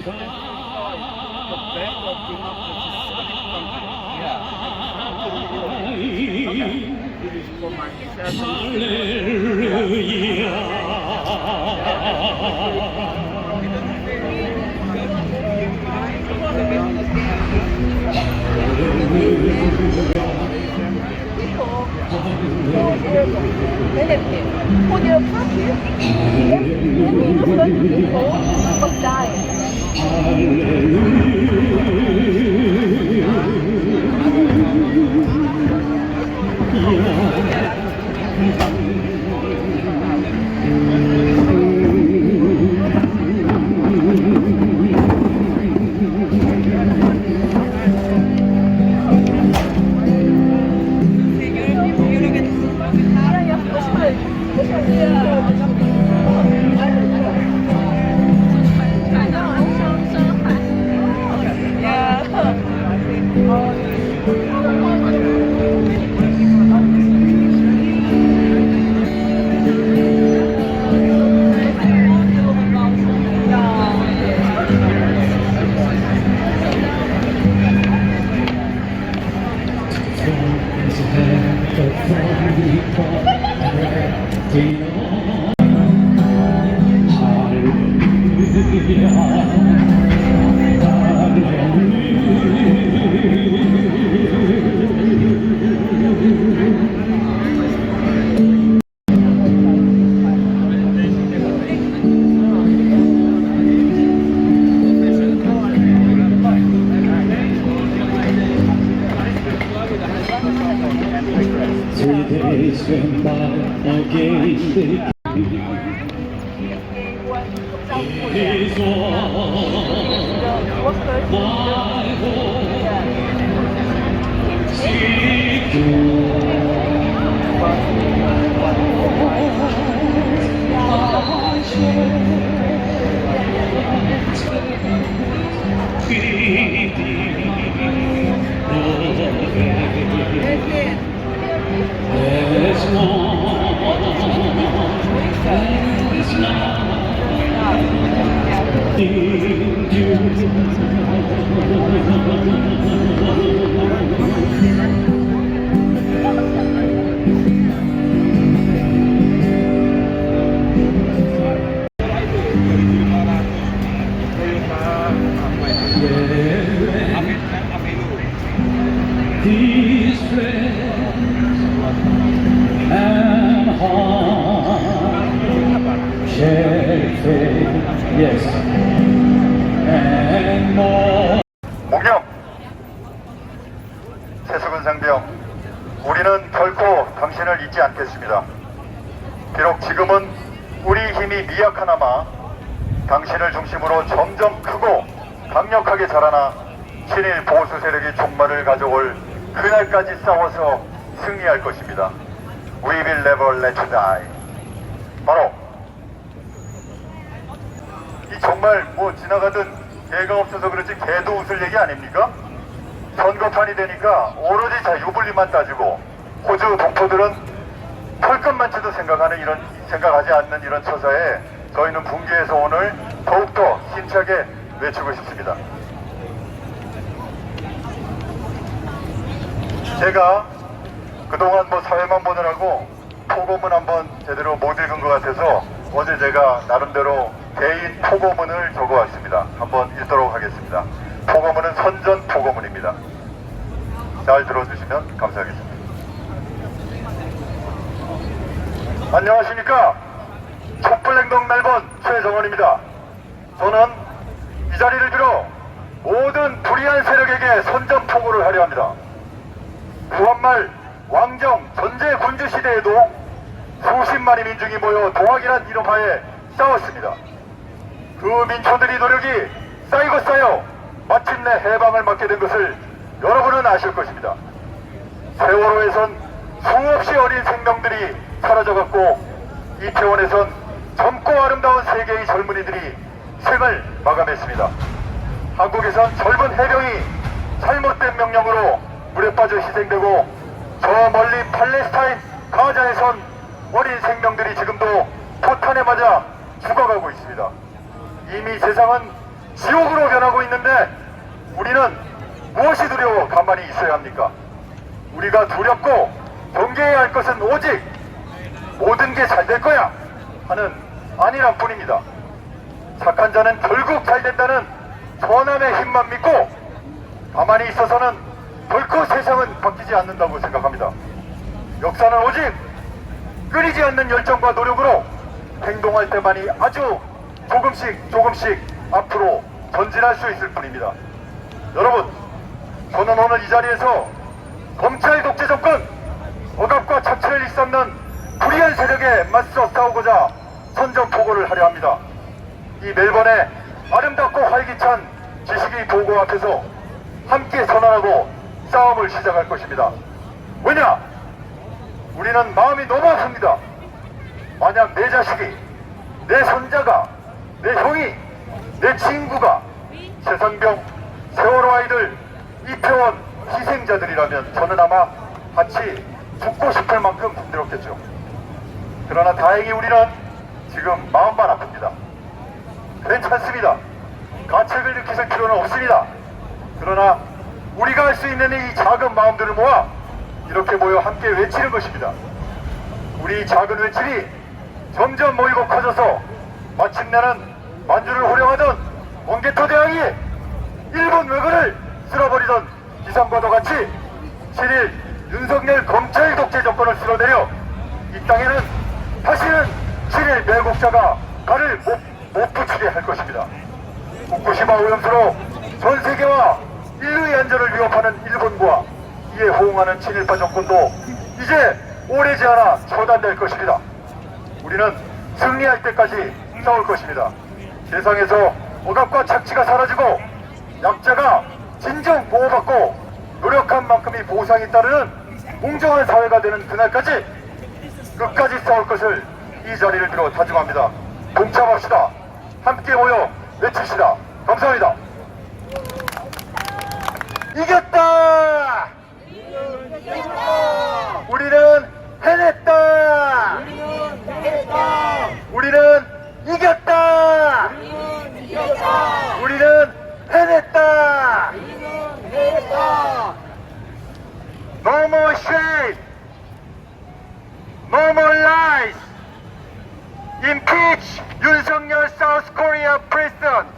The back of democracy Islamic country. Yeah. Okay. It is for myself. For their party, innocent people must die. Went by again, is all my hope. Seek as long as nothing you these friends and heart share faith, yes, and more. 목영 최수근 상병, 우리는 결코 당신을 잊지 않겠습니다. 비록 지금은 우리 힘이 미약하나마 당신을 중심으로 점점 크고 강력하게 자라나 친일 보수 세력이 종말을 가져올 그날까지 싸워서 승리할 것입니다. We will never let you die. 바로 이 정말 뭐 지나가던 개가 없어서 그렇지 개도 웃을 얘기 아닙니까? 선거판이 되니까 오로지 자유분리만 따지고 호주 동포들은 털끝만치도 생각하지 않는 이런 처사에 저희는 분기에서 오늘 더욱더 힘차게 외치고 싶습니다. 제가 그동안 뭐 사회만 보느라고 포고문 한번 제대로 못 읽은 것 같아서 어제 제가 나름대로 개인 포고문을 적어왔습니다. 한번 읽도록 하겠습니다. 포고문은 선전 포고문입니다. 잘 들어주시면 감사하겠습니다. 안녕하십니까. 촛불행동 멜번 최정원입니다. 저는 이 자리를 빌어 모든 불의한 세력에게 선전포고를 하려 합니다. 구한말 왕정 전제 군주 시대에도 수십만의 민중이 모여 동학이란 이름하에 싸웠습니다. 그 민초들이 노력이 쌓이고 쌓여 마침내 해방을 맞게 된 것을 여러분은 아실 것입니다. 세월호에선 수없이 어린 생명들이 사라져갔고 이태원에선 젊고 아름다운 세계의 젊은이들이 생을 마감했습니다. 한국에선 젊은 해병이 잘못된 명령으로 물에 빠져 희생되고 저 멀리 팔레스타인 가자에선 어린 생명들이 지금도 포탄에 맞아 죽어가고 있습니다. 이미 세상은 지옥으로 변하고 있는데 우리는 무엇이 두려워 가만히 있어야 합니까? 우리가 두렵고 경계해야 할 것은 오직 모든 게 잘 될 거야 하는 아니란 뿐입니다. 착한 자는 결국 잘 된다는 선함의 힘만 믿고 가만히 있어서는 결코 세상은 바뀌지 않는다고 생각합니다. 역사는 오직 끊이지 않는 열정과 노력으로 행동할 때만이 아주 조금씩 앞으로 전진할 수 있을 뿐입니다. 여러분, 저는 오늘 이 자리에서 검찰 독재 정권, 억압과 착취를 일삼는 불의한 세력에 맞서 싸우고자 선전포고를 하려 합니다. 이 멜번의 아름답고 활기찬 지식의 보고 앞에서 함께 선언하고 싸움을 시작할 것입니다. 왜냐? 우리는 마음이 너무 아픕니다. 만약 내 자식이, 내 손자가, 내 형이, 내 친구가 세상병, 세월호 아이들, 이태원 희생자들이라면 저는 아마 같이 죽고 싶을 만큼 힘들었겠죠. 그러나 다행히 우리는 지금 마음만 아픕니다. 괜찮습니다. 가책을 느끼실 필요는 없습니다. 그러나 우리가 할 수 있는 이 작은 마음들을 모아 이렇게 모여 함께 외치는 것입니다. 우리 작은 외침이 점점 모이고 커져서 마침내는 만주를 호령하던 원개토 대왕이 일본 왜군을 쓸어버리던 기상과도 같이 7일 윤석열 검찰 독재 정권을 쓸어내려 이 땅에는 다시는 7일 매국자가 발을 못 붙이게 할 것입니다. 후쿠시마 오염수로 전 세계와 인류의 안전을 위협하는 일본과 이에 호응하는 친일파 정권도 이제 오래지 않아 처단될 것입니다. 우리는 승리할 때까지 싸울 것입니다. 세상에서 억압과 착취가 사라지고 약자가 진정 보호받고 노력한 만큼의 보상이 따르는 공정한 사회가 되는 그날까지 끝까지 싸울 것을 이 자리를 빌어 다짐합니다. 동참합시다. 함께 모여 외칩시다. 감사합니다. 이겼다! 우리는 해냈다! 우리는 이겼다! 우리는 해냈다! No more shame! No more lies! Impeach 윤석열 South Korea president!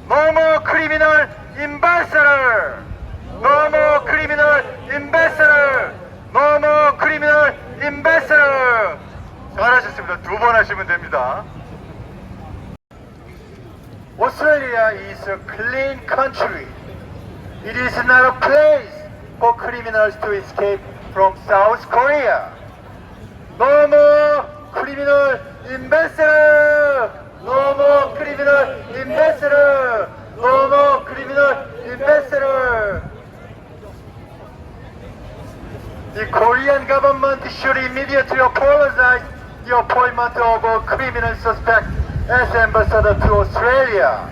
No more criminal ambassador! No more criminal ambassador! No more criminal ambassador! 잘하셨습니다. 두 번 하시면 됩니다. Australia is a clean country. It is not a place for criminals to escape from South Korea. No more criminal ambassador! No more criminal ambassador! No more criminal ambassador! The Korean government should immediately apologize the appointment of a criminal suspect as ambassador to Australia.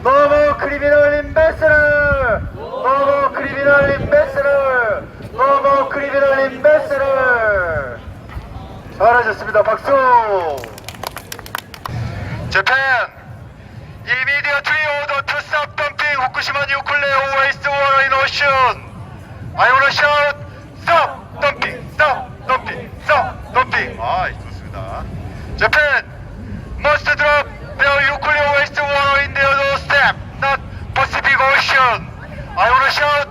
No more criminal ambassador! No more criminal ambassador! No more criminal ambassador! 잘하셨습니다. 박수! Japan, immediately order to stop dumping Fukushima nuclear wastewater in ocean. I wanna shout, stop dumping, stop dumping, stop dumping. 아, 좋습니다. Japan must drop their nuclear wastewater in their doorstep, not Pacific Ocean. I wanna shout,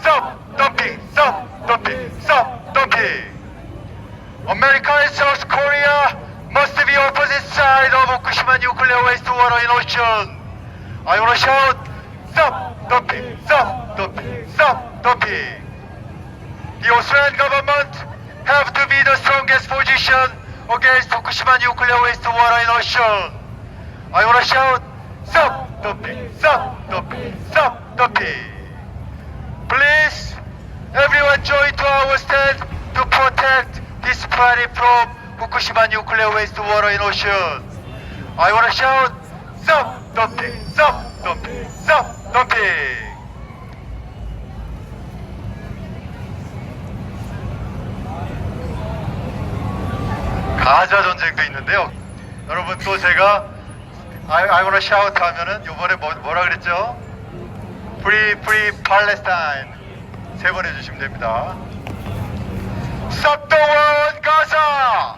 stop dumping, stop dumping, stop dumping. America and South Korea must be opposite side of Fukushima nuclear wastewater in ocean. I wanna shout, stop dumping, stop dumping, stop dumping. The Australian government have to be the strongest position against Fukushima nuclear wastewater in ocean. I wanna shout, stop dumping, stop dumping, stop dumping. Please, everyone join to our stand to protect this planet from Fukushima nuclear wastewater in ocean. I wanna shout, stop dumping, stop dumping, stop dumping. 가자 전쟁도 있는데요. 여러분 또 제가 I wanna shout 하면은 요번에 뭐라 그랬죠? Free Palestine 3번 해주시면 됩니다. Stop the war in Gaza!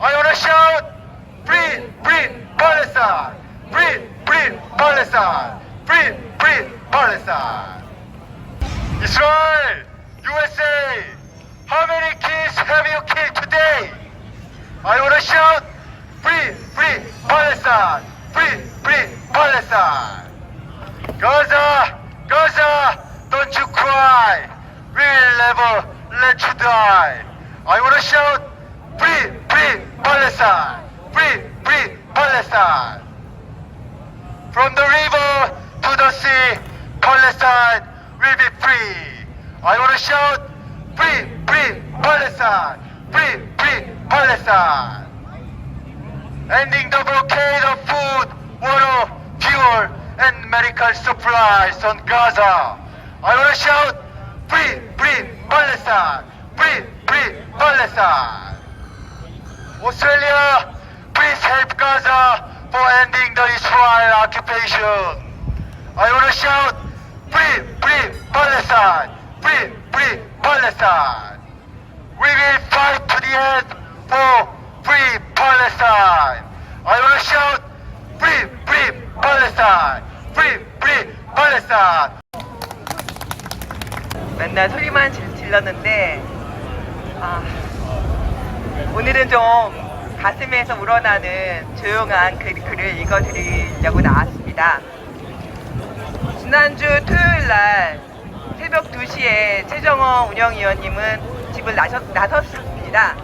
I wanna shout Free Palestine! Free Palestine! Free Palestine! Israel! USA! How many kids have you killed today? I wanna shout Free Palestine! Free Palestine! Gaza! Don't you cry! We'll never let you die! I wanna shout Free Palestine! Free Palestine! From the river to the sea, Palestine will be free! I wanna shout Free Palestine! Free Palestine! Ending the blockade of food, water, fuel, and medical supplies on Gaza. I want to shout, Free Palestine! Free Palestine! Australia, please help Gaza for ending the Israel occupation. I want to shout, Free Palestine! Free Palestine! We will fight to the end for Free Palestine! I want to shout, Free Palestine! Free Palestine! 맨날 소리만 질렀는데 오늘은 좀 가슴에서 우러나는 조용한 글을 읽어드리려고 나왔습니다. 지난주 토요일날 새벽 2시에 최정원 운영위원님은 집을 나섰습니다.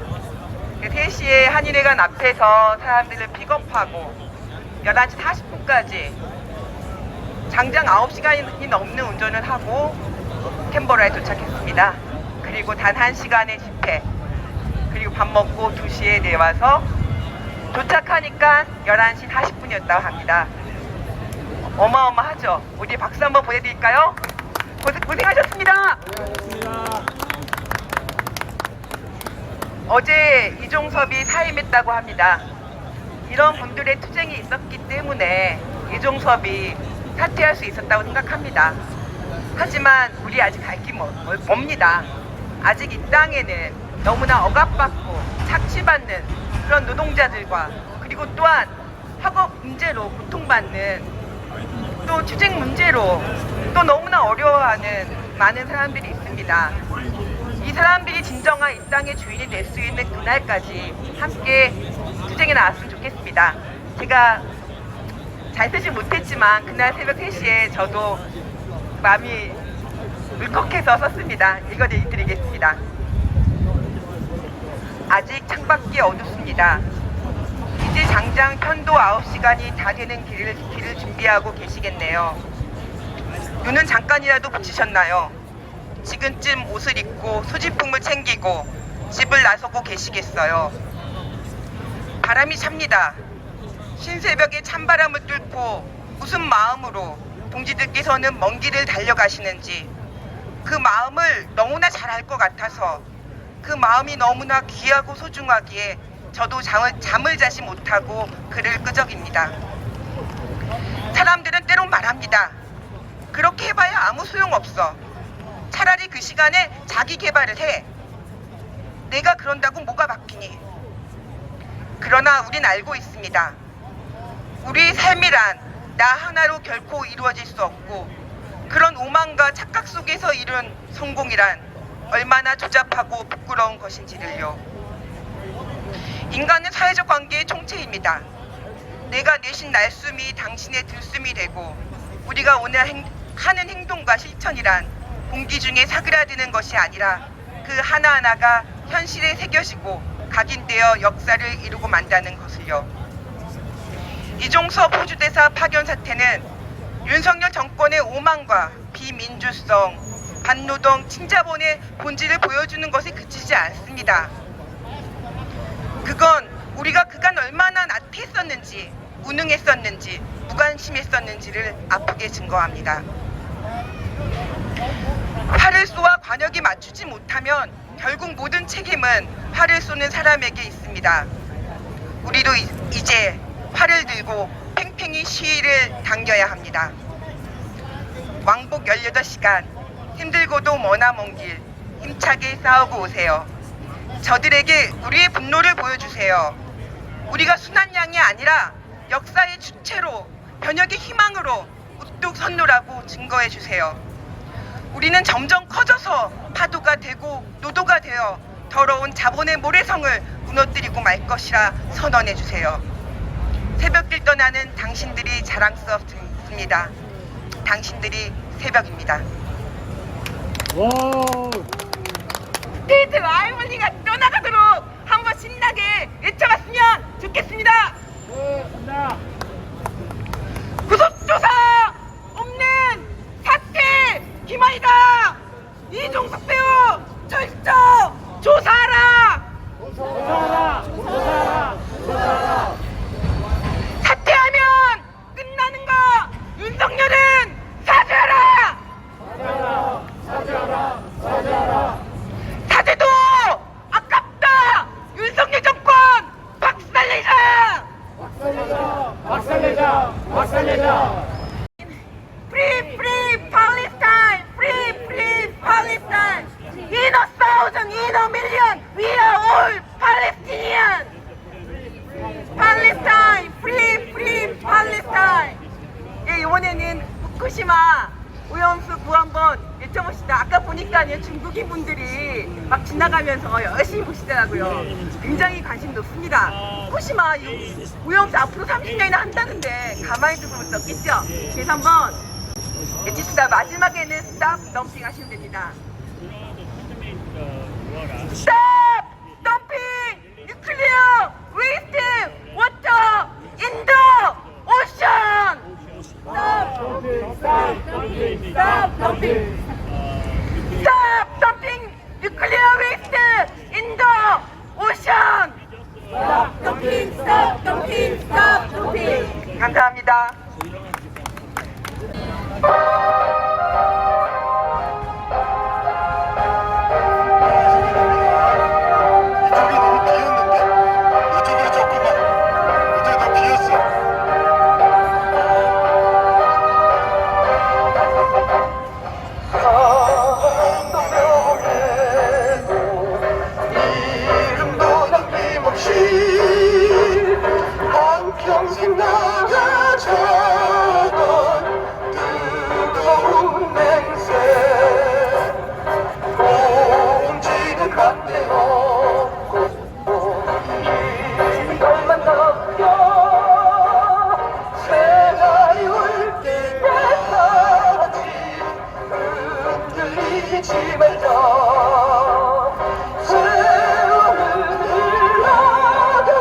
3시에 한인회관 앞에서 사람들을 픽업하고 11시 40분까지 장장 9시간이 넘는 운전을 하고 캔버라에 도착했습니다. 그리고 단 1시간의 집회, 그리고 밥 먹고 2시에 내와서 도착하니까 11시 40분이었다고 합니다. 어마어마하죠? 우리 박수 한번 보내드릴까요? 고생하셨습니다. 어제 이종섭이 사임했다고 합니다. 이런 분들의 투쟁이 있었기 때문에 이종섭이 사퇴할 수 있었다고 생각합니다. 하지만 우리 아직 갈 길 멉니다. 아직 이 땅에는 너무나 억압받고 착취받는 그런 노동자들과, 그리고 또한 학업 문제로 고통받는, 또 투쟁 문제로 또 너무나 어려워하는 많은 사람들이 있습니다. 이 사람들이 진정한 이 땅의 주인이 될 수 있는 그날까지 함께 투쟁에 나왔으면 좋겠습니다. 제가 잘 쓰지 못했지만 그날 새벽 3시에 저도 마음이 울컥해서 썼습니다. 읽어드리겠습니다. 아직 창밖이 어둡습니다. 이제 장장 편도 9시간이 다 되는 길을 준비하고 계시겠네요. 눈은 잠깐이라도 붙이셨나요? 지금쯤 옷을 입고 소지품을 챙기고 집을 나서고 계시겠어요. 바람이 찹니다. 신새벽에 찬바람을 뚫고 무슨 마음으로 동지들께서는 먼 길을 달려가시는지 그 마음을 너무나 잘 알 것 같아서, 그 마음이 너무나 귀하고 소중하기에 저도 잠을 자지 못하고 글을 끄적입니다. 사람들은 때론 말합니다. 그렇게 해봐야 아무 소용없어. 차라리 그 시간에 자기 개발을 해. 내가 그런다고 뭐가 바뀌니? 그러나 우린 알고 있습니다. 우리의 삶이란 나 하나로 결코 이루어질 수 없고, 그런 오만과 착각 속에서 이룬 성공이란 얼마나 조잡하고 부끄러운 것인지를요. 인간은 사회적 관계의 총체입니다. 내가 내신 날숨이 당신의 들숨이 되고, 우리가 오늘 하는 행동과 실천이란 공기 중에 사그라드는 것이 아니라 그 하나하나가 현실에 새겨지고 각인되어 역사를 이루고 만다는 것을요. 이종섭 호주대사 파견 사태는 윤석열 정권의 오만과 비민주성, 반노동, 친자본의 본질을 보여주는 것에 그치지 않습니다. 그건 우리가 그간 얼마나 나태했었는지, 무능했었는지, 무관심했었는지를 아프게 증거합니다. 활을 쏘아 관역에 맞추지 못하면 결국 모든 책임은 활을 쏘는 사람에게 있습니다. 우리도 이제 활을 들고 팽팽히 시위를 당겨야 합니다. 왕복 18시간 힘들고도 머나먼 길 힘차게 싸우고 오세요. 저들에게 우리의 분노를 보여주세요. 우리가 순한 양이 아니라 역사의 주체로 변혁의 희망으로 우뚝 선노라고 증거해 주세요. 우리는 점점 커져서 파도가 되고 노도가 되어 더러운 자본의 모래성을 무너뜨리고 말 것이라 선언해 주세요. 새벽길 떠나는 당신들이 자랑스럽습니다. 당신들이 새벽입니다. 스테이트 아이머니가 떠나가도록 한번 신나게 외쳐봤으면 좋겠습니다. 구속조사 없는 사퇴 기만이다. 이종석 배우 철저 조사하라. 사퇴하면 끝나는 거. 윤석열은 사죄하라. 사죄도 아깝다. 윤석열 정권 박살내자. Free Palestine. Free Palestine. In a thousand, in a million, we are all Palestinian. Palestine. Free Palestine. 예, 이번에는 후쿠시마 오염수 구호 한번 외쳐봅시다. 아까 보니까요, 중국인 분들이 막 지나가면서 열심히 보시더라고요. 굉장히 관심 높습니다. 후쿠시마 오염수 앞으로 30년이나 한다는데 가만히 두고 못 없겠죠? 그래서 한번 외칩시다. 마지막에는 스탑 덤핑 하시면 됩니다. Stop dumping nuclear waste water in the ocean. Stop dumping nuclear waste in the ocean. Stop dumping. 감사합니다. 이쪽이 너무 비었는데? 이쪽으로 조금만. 이쪽이 더 비었어. 이름도 남김없이 한평생 나가자던 뜨거운 냄새 옮지는 한데 없고 이것만 넘겨 새날이 올 때까지 흔들리지 말자. 세월은 흘러가고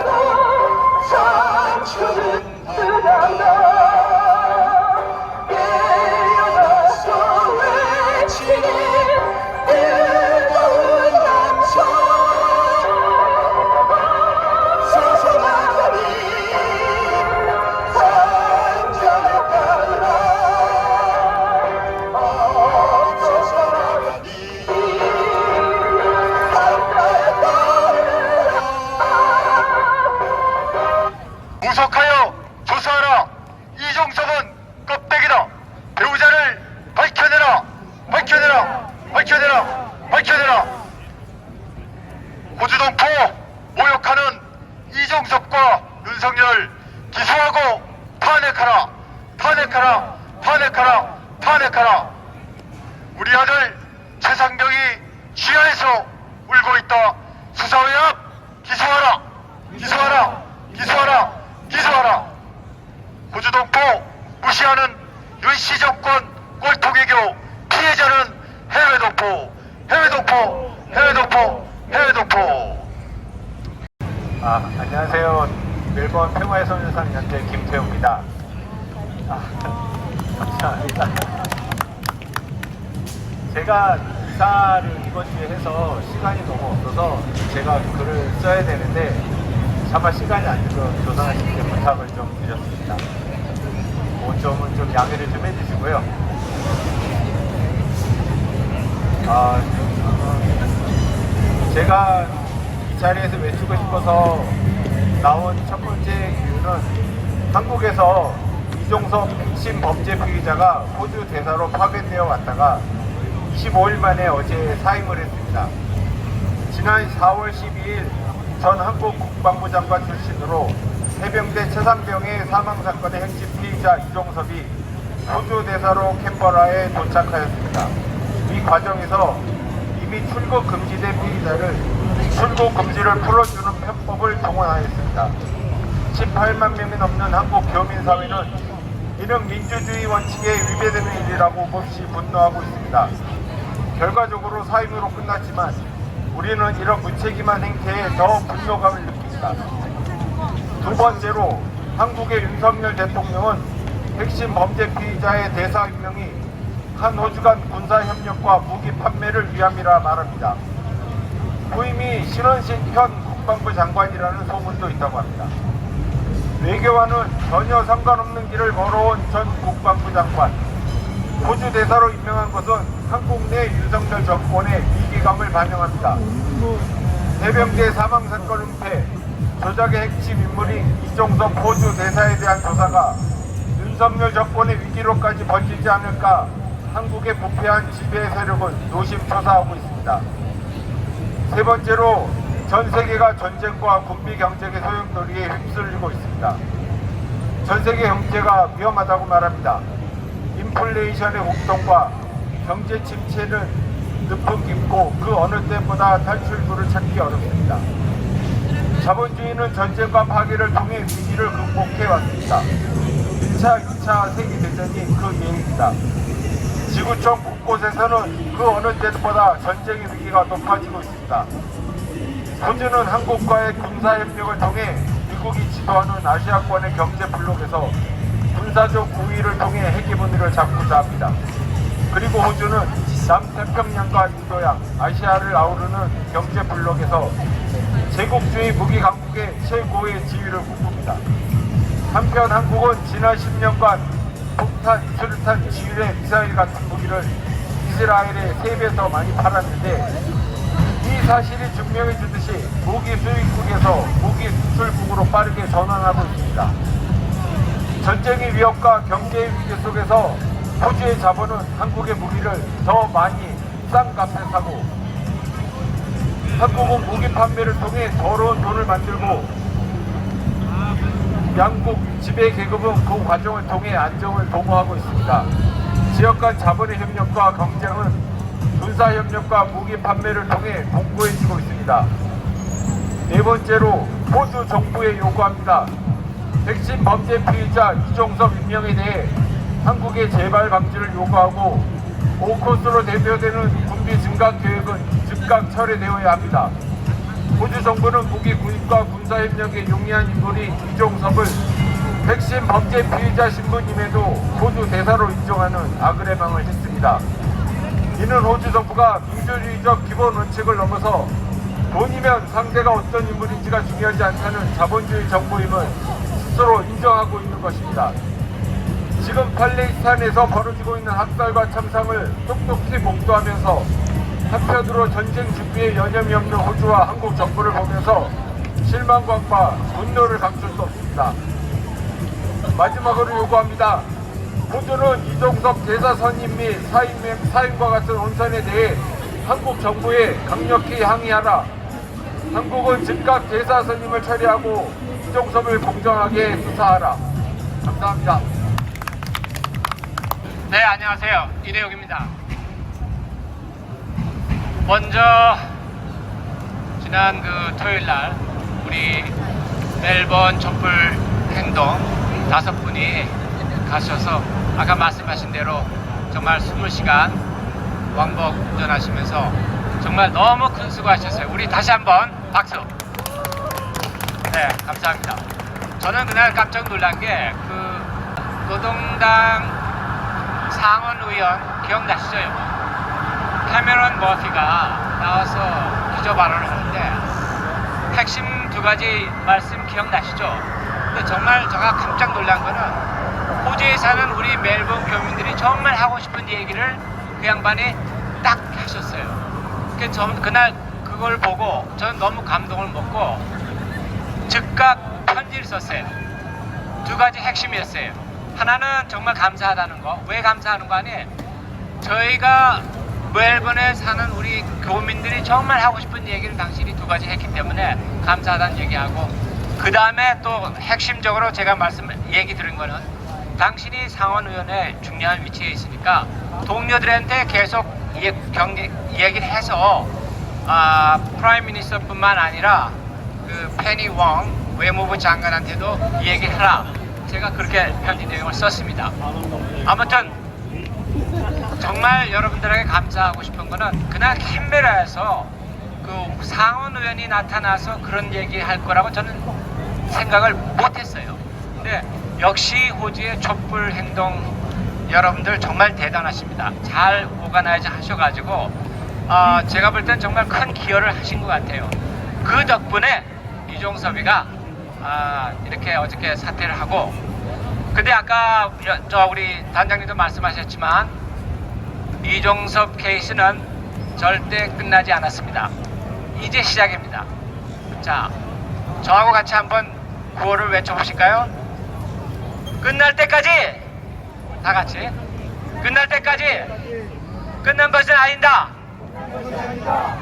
상처는 드러나 깨어나서 외치는 뜨거운 남성 서서나가니 한자에 따라 서서나가니 한자에 따라 무속하여 조사하라. 이종석은 껍데기다. 배우자를 밝혀내라. 호주동포 모욕하는 이종석과 윤석열 기소하고 탄핵하라. 우리 아들 최상병이 지하에서 울고 있다. 수사회 앞 기소하라. 호주동포 무시하는 윤씨 정권 꼴통외교 피해자는 해외동포. 안녕하세요. 멜번 평화의 소녀상 연재 김태우입니다. 감사합니다. 제가 이사를 이번 주에 해서 시간이 너무 없어서 제가 글을 써야 되는데 차마 시간이 안 돼서 조상하시께 부탁을 좀 드렸습니다. 그 점은 좀 양해를 좀 해주시고요. 제가 이 자리에서 외치고 싶어서 나온 첫 번째 이유는 한국에서 이종섭 핵심 범죄 피의자가 호주 대사로 파견되어 왔다가 25일 만에 어제 사임을 했습니다. 지난 4월 12일 전 한국 국방부 장관 출신으로 해병대 최상병의 사망사건의 핵심 피의자 이종섭이 호주 대사로 캔버라에 도착하였습니다. 이 과정에서 이미 출국 금지된 피의자를 출국 금지를 풀어주는 편법을 동원하였습니다. 18만 명이 넘는 한국 교민사회는 이는 민주주의 원칙에 위배되는 일이라고 몹시 분노하고 있습니다. 결과적으로 사임으로 끝났지만 우리는 이런 무책임한 행태에 더 분노감을 느낍니다. 두 번째로 한국의 윤석열 대통령은 핵심 범죄 피의자의 대사 임명이 한 호주 간 군사협력과 무기 판매를 위함이라 말합니다. 후임이 신원식 현 국방부 장관이라는 소문도 있다고 합니다. 외교와는 전혀 상관없는 길을 걸어온 전 국방부 장관, 호주 대사로 임명한 것은 한국 내 윤석열 정권의 위기감을 반영합니다. 해병대 사망사건 은폐, 조작의 핵심 인물인 이종섭 호주 대사에 대한 조사가 윤석열 정권의 위기로까지 번지지 않을까 한국의 부패한 지배 세력은 노심초사하고 있습니다. 세 번째로 전 세계가 전쟁과 군비 경쟁의 소용돌이에 휩쓸리고 있습니다. 전 세계 경제가 위험하다고 말합니다. 인플레이션의 혹동과 경제 침체는 늪은 깊고 그 어느 때보다 탈출구를 찾기 어렵습니다. 자본주의는 전쟁과 파괴를 통해 위기를 극복해 왔습니다. 1차, 2차 세계대전이 그 예입니다. 지구촌 곳곳에서는 그 어느 때보다 전쟁의 위기가 높아지고 있습니다. 호주는 한국과의 군사협력을 통해 미국이 지도하는 아시아권의 경제 블록에서 군사적 우위를 통해 헤게모니를 잡고자 합니다. 그리고 호주는 남태평양과 인도양, 아시아를 아우르는 경제 블록에서 제국주의 무기 강국의 최고의 지위를 꿈꿉니다. 한편 한국은 지난 10년간 폭탄, 수류탄, 지휘의 미사일 같은 무기를 이스라엘에 3배 더 많이 팔았는데 이 사실이 증명해 주듯이 무기 수입국에서 무기 수출국으로 빠르게 전환하고 있습니다. 전쟁의 위협과 경제의 위기 속에서 호주의 자본은 한국의 무기를 더 많이 싼 값에 사고 한국은 무기 판매를 통해 더러운 돈을 만들고 양국 지배 계급은 그 과정을 통해 안정을 도모하고 있습니다. 지역 간 자본의 협력과 경쟁은 군사협력과 무기 판매를 통해 공고해지고 있습니다. 네 번째로 호주 정부에 요구합니다. 핵심 범죄 피의자 이종섭 임명에 대해 한국의 재발 방지를 요구하고 오코스로 대표되는 군비 증강 계획은 즉각 철회되어야 합니다. 호주 정부는 무기 구입과 군사협력에 용이한 인물인 이종섭을 핵심 범죄 피의자 신분임에도 호주 대사로 인정하는 아그레망을 했습니다. 이는 호주 정부가 민주주의적 기본 원칙을 넘어서 돈이면 상대가 어떤 인물인지가 중요하지 않다는 자본주의 정부임을 스스로 인정하고 있는 것입니다. 지금 팔레스타인에서 벌어지고 있는 학살과 참상을 똑똑히 목도하면서 한편으로 전쟁 준비에 여념이 없는 호주와 한국 정부를 보면서 실망감과 분노를 감출 수 없습니다. 마지막으로 요구합니다. 호주는 이종섭 대사 선임 및 사임과 같은 혼선에 대해 한국 정부에 강력히 항의하라. 한국은 즉각 대사 선임을 처리하고 이종섭을 공정하게 수사하라. 감사합니다. 네, 안녕하세요. 이대욱입니다. 먼저 지난 그 토요일날 우리 멜번 촛불 행동 5분이 가셔서 아까 말씀하신 대로 정말 20시간 왕복 운전하시면서 정말 너무 큰 수고하셨어요. 우리 다시 한번 박수. 네, 감사합니다. 저는 그날 깜짝 놀란 게 그 노동당 상원 의원 기억나시죠? 캐머런 머피가 나와서 기조 발언을 하는데 핵심 2가지 말씀 기억나시죠? 근데 정말 제가 깜짝 놀란 거는 호주에 사는 우리 멜번 교민들이 정말 하고 싶은 얘기를 그 양반이 딱 하셨어요. 그날 그걸 보고 저는 너무 감동을 먹고 즉각 편지를 썼어요. 두 가지 핵심이었어요. 하나는 정말 감사하다는 거. 왜 감사하는 거 아니? 저희가 멜번에 사는 우리 교민들이 정말 하고 싶은 얘기를 당신이 두 가지 했기 때문에 감사하다는 얘기하고, 그 다음에 또 핵심적으로 제가 얘기 드린 거는 당신이 상원의원의 중요한 위치에 있으니까 동료들한테 계속 얘기를 해서 프라임 미니스터뿐만 아니라 그 페니 웡 외무부 장관한테도 얘기를 하라. 제가 그렇게 편지 내용을 썼습니다. 아무튼 정말 여러분들에게 감사하고 싶은 거는 그날 캔베라에서 그 상원 의원이 나타나서 그런 얘기 할 거라고 저는 생각을 못했어요. 근데 역시 호주의 촛불 행동 여러분들 정말 대단하십니다. 잘 오가나이즈 하셔가지고 제가 볼 땐 정말 큰 기여를 하신 것 같아요. 그 덕분에 이종섭이가 이렇게 어저께 사퇴를 하고, 근데 아까 우리 단장님도 말씀하셨지만 이종섭 케이스는 절대 끝나지 않았습니다. 이제 시작입니다. 자, 저하고 같이 한번 구호를 외쳐보실까요? 끝날 때까지! 다 같이 끝날 때까지! 끝난 것은 아니다!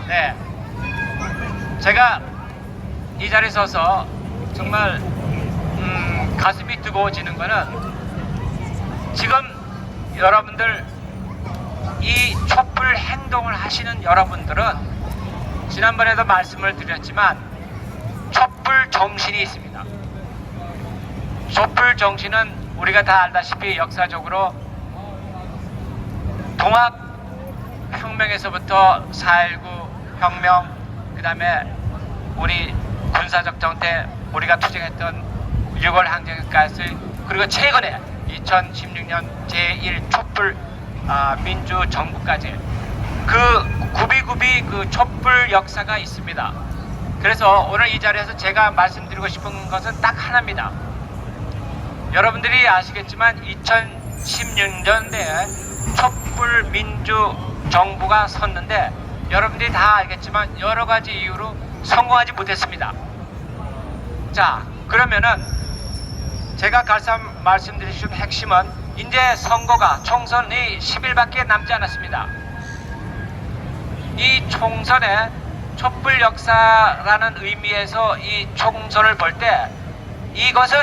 네, 제가 이 자리에 서서 정말 가슴이 뜨거워지는 거는 지금 여러분들 이 촛불 행동을 하시는 여러분들은 지난번에도 말씀을 드렸지만 촛불 정신이 있습니다. 촛불 정신은 우리가 다 알다시피 역사적으로 동학혁명에서부터 4.19 혁명, 그 다음에 우리 군사작전 때 우리가 투쟁했던 6월 항쟁까지, 그리고 최근에 2016년 제1 촛불 민주정부까지 그 구비구비 그 촛불 역사가 있습니다. 그래서 오늘 이 자리에서 제가 말씀드리고 싶은 것은 딱 하나입니다. 여러분들이 아시겠지만 2016년대에 촛불 민주정부가 섰는데 여러분들이 다 알겠지만 여러 가지 이유로 성공하지 못했습니다. 자, 그러면은 제가 말씀드릴 수 있는 핵심은 이제 선거가 총선이 10일밖에 남지 않았습니다. 이 총선에 촛불 역사라는 의미에서 이 총선을 볼 때 이것은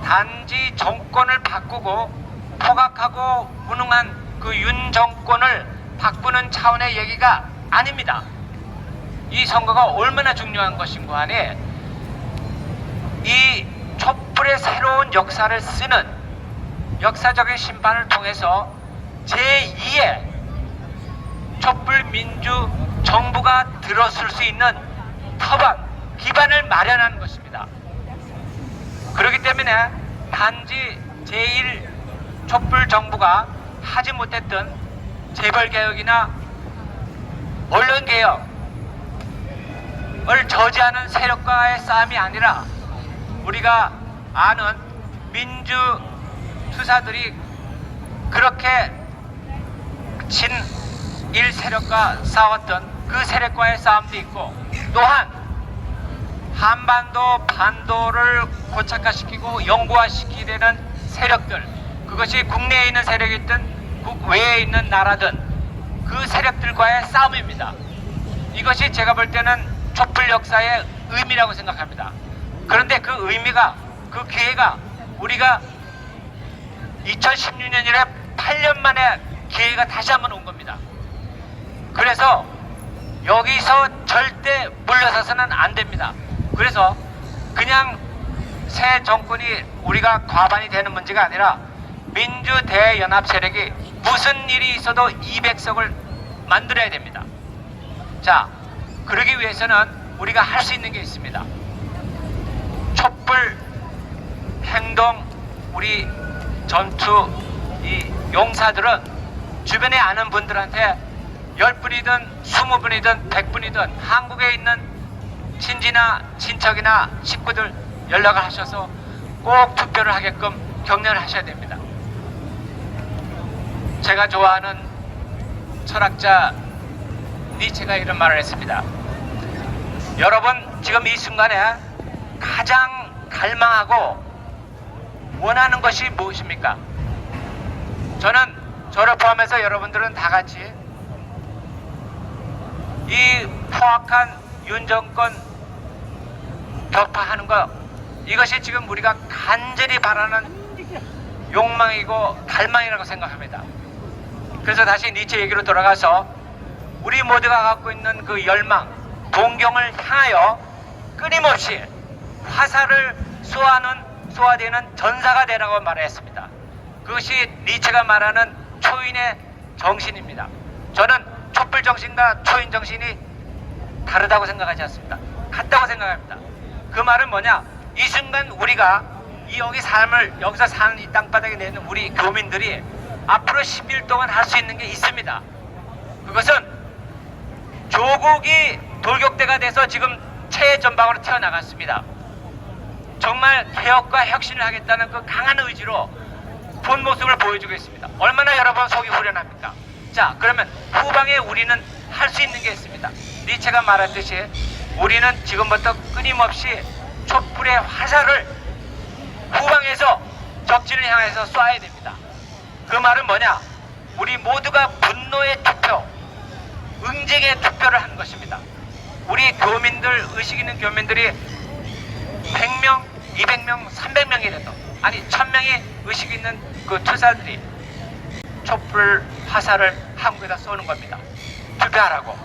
단지 정권을 바꾸고 포각하고 무능한 그 윤 정권을 바꾸는 차원의 얘기가 아닙니다. 이 선거가 얼마나 중요한 것인가 하니 이 촛불의 새로운 역사를 쓰는 역사적인 심판을 통해서 제2의 촛불 민주 정부가 들어설 수 있는 터반, 기반을 마련하는 것입니다. 그렇기 때문에 단지 제1 촛불 정부가 하지 못했던 재벌개혁이나 언론개혁을 저지하는 세력과의 싸움이 아니라 우리가 아는 민주 투사들이 그렇게 친일 세력과 싸웠던 그 세력과의 싸움도 있고, 또한 한반도 반도를 고착화시키고 영구화시키려는 세력들, 그것이 국내에 있는 세력이든 국외에 있는 나라든 그 세력들과의 싸움입니다. 이것이 제가 볼 때는 촛불 역사의 의미라고 생각합니다. 그런데 그 의미가, 그 기회가 우리가 2016년 이래 8년 만에 기회가 다시 한번 온 겁니다. 그래서 여기서 절대 물러서서는 안 됩니다. 그래서 그냥 새 정권이 우리가 과반이 되는 문제가 아니라 민주대연합 세력이 무슨 일이 있어도 200석을 만들어야 됩니다. 자, 그러기 위해서는 우리가 할 수 있는 게 있습니다. 촛불 행동, 우리 전투 이 용사들은 주변에 아는 분들한테 10분이든 20분이든 100분이든 한국에 있는 친지나 친척이나 식구들 연락을 하셔서 꼭 투표를 하게끔 격려를 하셔야 됩니다. 제가 좋아하는 철학자 니체가 이런 말을 했습니다. 여러분, 지금 이 순간에 가장 갈망하고 원하는 것이 무엇입니까? 저를 포함해서 여러분들은 다 같이 이 포악한 윤 정권 격파하는 것, 이것이 지금 우리가 간절히 바라는 욕망이고 갈망이라고 생각합니다. 그래서 다시 니체 얘기로 돌아가서 우리 모두가 갖고 있는 그 열망, 동경을 향하여 끊임없이 화살을 쏘아대는 전사가 되라고 말했습니다. 그것이 니체가 말하는 초인의 정신입니다. 저는 촛불 정신과 초인 정신이 다르다고 생각하지 않습니다. 같다고 생각합니다. 그 말은 뭐냐? 이 순간 우리가 여기서 사는 이 땅바닥에 내는 우리 교민들이 앞으로 10일 동안 할 수 있는 게 있습니다. 그것은 조국이 돌격대가 돼서 지금 최전방으로 튀어나갔습니다. 정말 개혁과 혁신을 하겠다는 그 강한 의지로 본 모습을 보여주고 있습니다. 얼마나 여러분 속이 후련합니까? 자, 그러면 후방에 우리는 할 수 있는 게 있습니다. 니체가 말했듯이 우리는 지금부터 끊임없이 촛불의 화살을 후방에서 적진을 향해서 쏴야 됩니다. 그 말은 뭐냐? 우리 모두가 분노의 투표, 응징의 투표를 하는 것입니다. 우리 교민들, 의식 있는 교민들이 100명, 200명, 300명이라도, 아니 1000명의 의식 있는 그 투사들이 촛불 화살을 한국에다 쏘는 겁니다. 투표하라고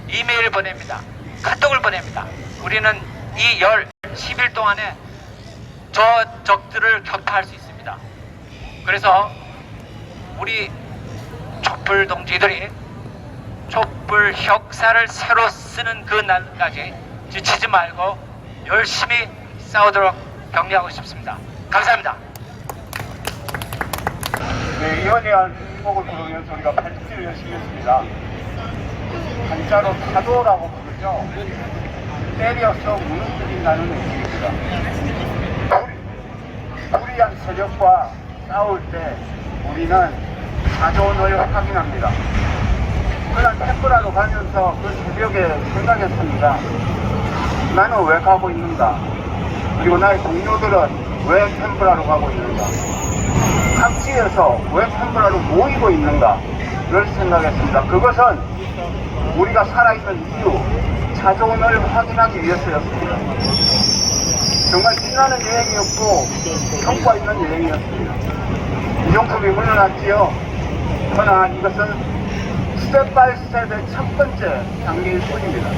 이메일을 보냅니다. 카톡을 보냅니다. 우리는 이 10일 동안에 저 적들을 격파할 수 있습니다. 그래서 우리 촛불 동지들이 촛불 혁사를 새로 쓰는 그 날까지 지치지 말고 열심히 싸우도록 격려하고 싶습니다. 감사합니다. 네, 이번에 한곡을 부르면서 우리가 발짓을 열심히 했습니다. 한자로 타도라고 부르죠. 때려서 무너뜨린다는 의미입니다. 불의한 세력과 싸울 때 우리는 자존을 확인합니다. 그냥 템플하러 가면서 그 새벽에 생각했습니다. 나는 왜 가고 있는가? 그리고 나의 동료들은 왜 템플하러 가고 있는가? 각지에서 왜 템플하러 모이고 있는가를 생각했습니다. 그것은 우리가 살아있는 이유, 자존을 확인하기 위해서였습니다. 정말 빛나는 여행이었고 성과 있는 여행이었습니다. 이종섭이 물러났지요. 그러나 이것은 스텝 바이 스텝의 첫 번째 단계일 뿐입니다.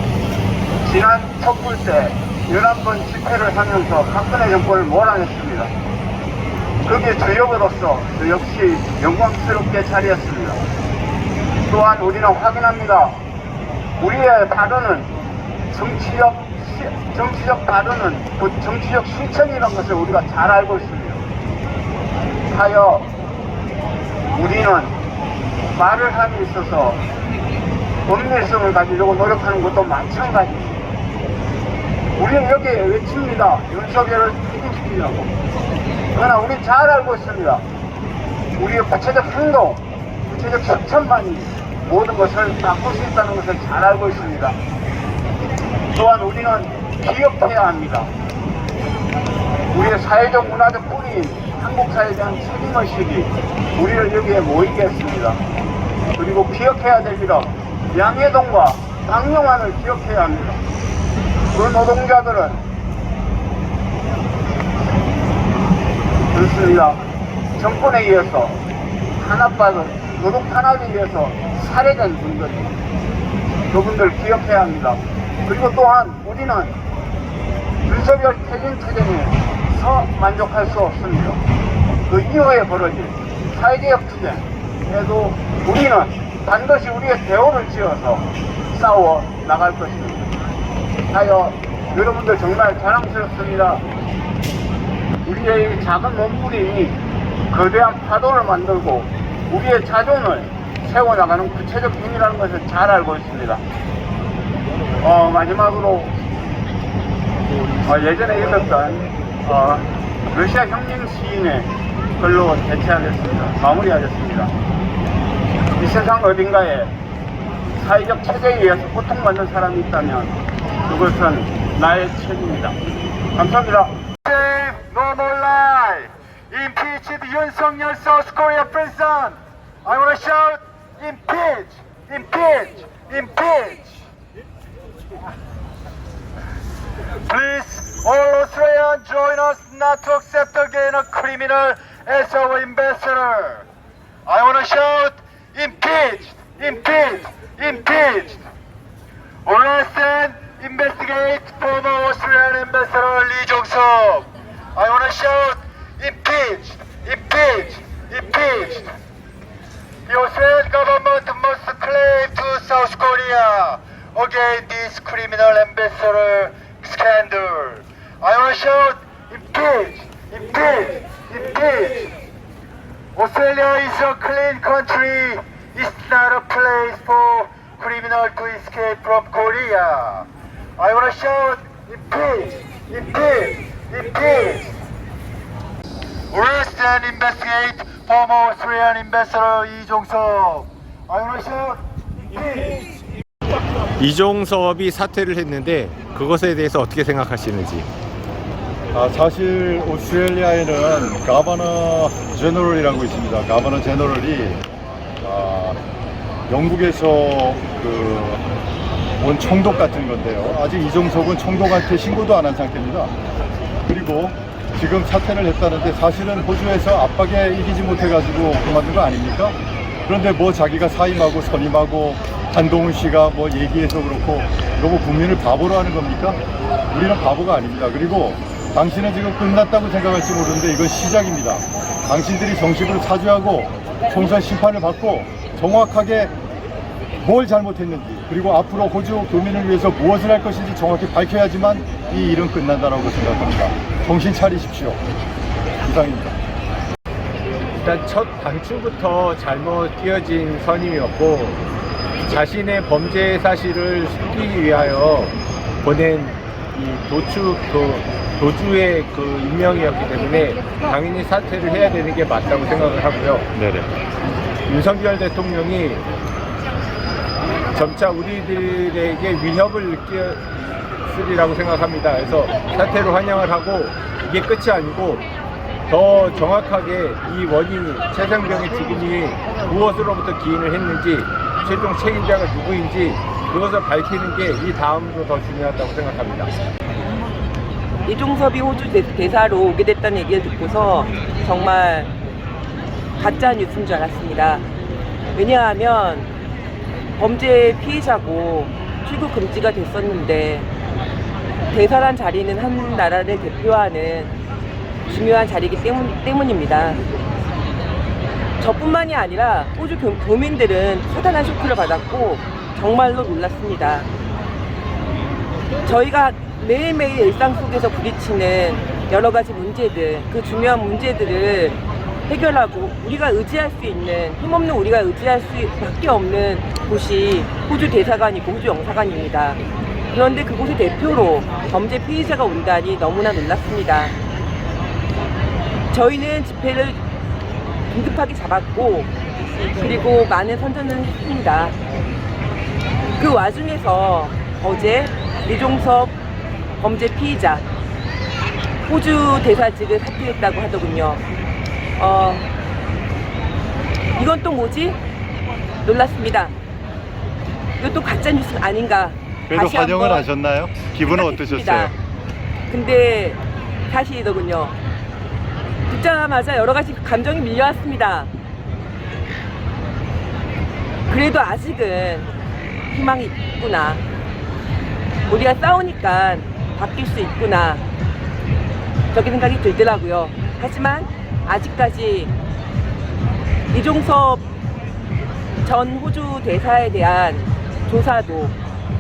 지난 촛불 때 11번 집회를 하면서 박근혜 정권을 몰아냈습니다. 그게 주역으로서 역시 영광스럽게 자리했습니다. 또한 우리는 확인합니다. 우리의 발언은 정치적 발언은 곧 정치적 실천이라는 것을 우리가 잘 알고 있습니다. 하여 우리는 말을 함에 있어서 엄밀성을 가지려고 노력하는 것도 마찬가지입니다. 우리는 여기에 외칩니다. 윤석열을 퇴진시키려고. 그러나 우리 잘 알고 있습니다. 우리의 구체적 행동, 구체적 실천만이 모든 것을 바꿀 수 있다는 것을 잘 알고 있습니다. 또한 우리는 기억해야 합니다. 우리의 사회적 문화적 뿌리인 한국 사회에 대한 책임의식이 우리를 여기에 모이게 했습니다. 그리고 기억해야 될 일은 양해동과 강용환을 기억해야 합니다. 그 노동자들은 그렇습니다. 정권에 의해서 탄압받은 노동 탄압에 의해서 살해된 분들, 그분들 기억해야 합니다. 그리고 또한 우리는 윤석열 퇴진 투쟁에서 만족할 수 없습니다. 그 이후에 벌어질 사회개혁 투쟁에도 우리는 반드시 우리의 대오를 지어서 싸워 나갈 것입니다. 하여 여러분들 정말 자랑스럽습니다. 우리의 작은 몸부림이 거대한 파도를 만들고 우리의 자존을 세워나가는 구체적 힘이라는 것을 잘 알고 있습니다. 마지막으로 예전에 읽었던 러시아 혁명 시인의 글로 대체하겠습니다. 마무리하겠습니다. 이 세상 어딘가에 사회적 체제에 의해서 고통받는 사람이 있다면 그것은 나의 책임입니다. 감사합니다. Save no more life. impeached Yoon Suk-yeol, South Korea president. I want to shout, impeach, impeach, impeach. Please, all Australians join us not to accept again a criminal as our ambassador. I want to shout, impeached, impeached, impeached. Arrest and investigate former Australian ambassador Lee Jong-suk. I want to shout, impeached, impeached, impeached. The Australian government must claim to South Korea against this criminal ambassador scandal. I want to shout, impeach, impeach, impeach. Australia is a clean country. It's not a place for criminals to escape from Korea. I want to shout, impeach, impeach, impeach. Arrest and investigate former Australian ambassador Lee Jong-suk. I want to shout, impeach. 이종섭이 사퇴를 했는데 그것에 대해서 어떻게 생각하시는지? 사실 오스트레일리아에는 가버너 제너럴이라고 있습니다. 가버너 제너럴이 영국에서 온 총독 같은 건데요. 아직 이종석은 총독한테 신고도 안 한 상태입니다. 그리고 지금 사퇴를 했다는데 사실은 호주에서 압박에 이기지 못해가지고 그만둔 거 아닙니까? 그런데 뭐 자기가 사임하고 선임하고 한동훈 씨가 뭐 얘기해서 그렇고 이거 뭐 국민을 바보로 하는 겁니까? 우리는 바보가 아닙니다. 그리고 당신은 지금 끝났다고 생각할지 모르는데 이건 시작입니다. 당신들이 정식으로 사죄하고 총선 심판을 받고 정확하게 뭘 잘못했는지 그리고 앞으로 호주 교민을 위해서 무엇을 할 것인지 정확히 밝혀야지만 이 일은 끝난다라고 생각합니다. 정신 차리십시오. 이상입니다. 일단 첫 단추부터 잘못 띄어진 선임이었고 자신의 범죄 사실을 숨기기 위하여 보낸 이 도주의 그 임명이었기 때문에 당연히 사퇴를 해야 되는 게 맞다고 생각을 하고요. 네네. 윤석열 대통령이 점차 우리들에게 위협을 느꼈으리라고 생각합니다. 그래서 사퇴로 환영을 하고 이게 끝이 아니고 더 정확하게 이 원인이 최상병의 죽음이 무엇으로부터 기인을 했는지 최종 책임자가 누구인지 그것을 밝히는 게 이 다음으로 더 중요하다고 생각합니다. 이종섭이 호주 대사로 오게 됐다는 얘기를 듣고서 정말 가짜 뉴스인 줄 알았습니다. 왜냐하면 범죄 피해자고 출국 금지가 됐었는데 대사란 자리는 한 나라를 대표하는 중요한 자리이기 때문입니다. 저뿐만이 아니라 호주 교민들은 커다란 쇼크를 받았고 정말로 놀랐습니다. 저희가 매일매일 일상 속에서 부딪히는 여러 가지 문제들, 그 중요한 문제들을 해결하고 우리가 의지할 수 있는, 힘없는 우리가 의지할 수밖에 없는 곳이 호주 대사관이고 호주 영사관입니다. 그런데 그곳의 대표로 범죄 피해자가 온다니 너무나 놀랐습니다. 저희는 집회를 긴급하게 잡았고 그리고 많은 선전을 했습니다. 그 와중에서 어제 이종섭 범죄 피의자 호주 대사직을 사퇴했다고 하더군요. 이건 또 뭐지? 놀랐습니다. 이것도 가짜뉴스 아닌가? 그래도 환영을 하셨나요? 기분은 어떠셨어요? 근데 사실이더군요. 듣자마자 여러 가지 감정이 밀려왔습니다. 그래도 아직은 희망이 있구나. 우리가 싸우니까 바뀔 수 있구나. 저렇게 생각이 들더라고요. 하지만 아직까지 이종섭 전 호주 대사에 대한 조사도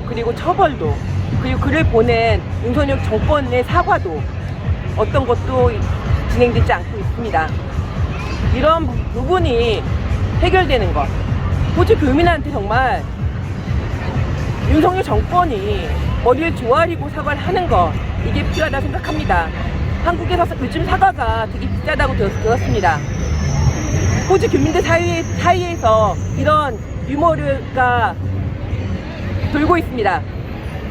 그리고 처벌도 그리고 그를 보낸 윤석열 정권의 사과도 어떤 것도 진행되지 않고 있습니다. 이런 부분이 해결되는 것, 호주 교민한테 정말 윤석열 정권이 머리를 조아리고 사과를 하는 것, 이게 필요하다고 생각합니다. 한국에서 요즘 사과가 되게 비싸다고 들었습니다. 호주 교민들 사이에서 이런 유머가 돌고 있습니다.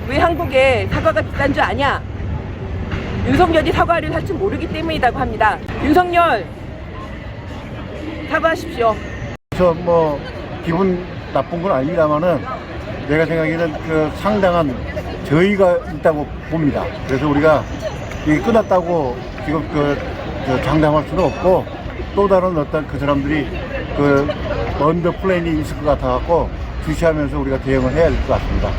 왜 한국에 사과가 비싼 줄 아냐? 윤석열이 사과를 할 줄 모르기 때문이라고 합니다. 윤석열 사과하십시오. 그래서 뭐 기분 나쁜 건 아닙니다만은 내가 생각에는 그 상당한 저희가 있다고 봅니다. 그래서 우리가 이게 끝났다고 지금 그 장담할 수는 없고 또 다른 어떤 그 사람들이 그 언더 플랜이 있을 것 같아 갖고 주시하면서 우리가 대응을 해야 될 것 같습니다.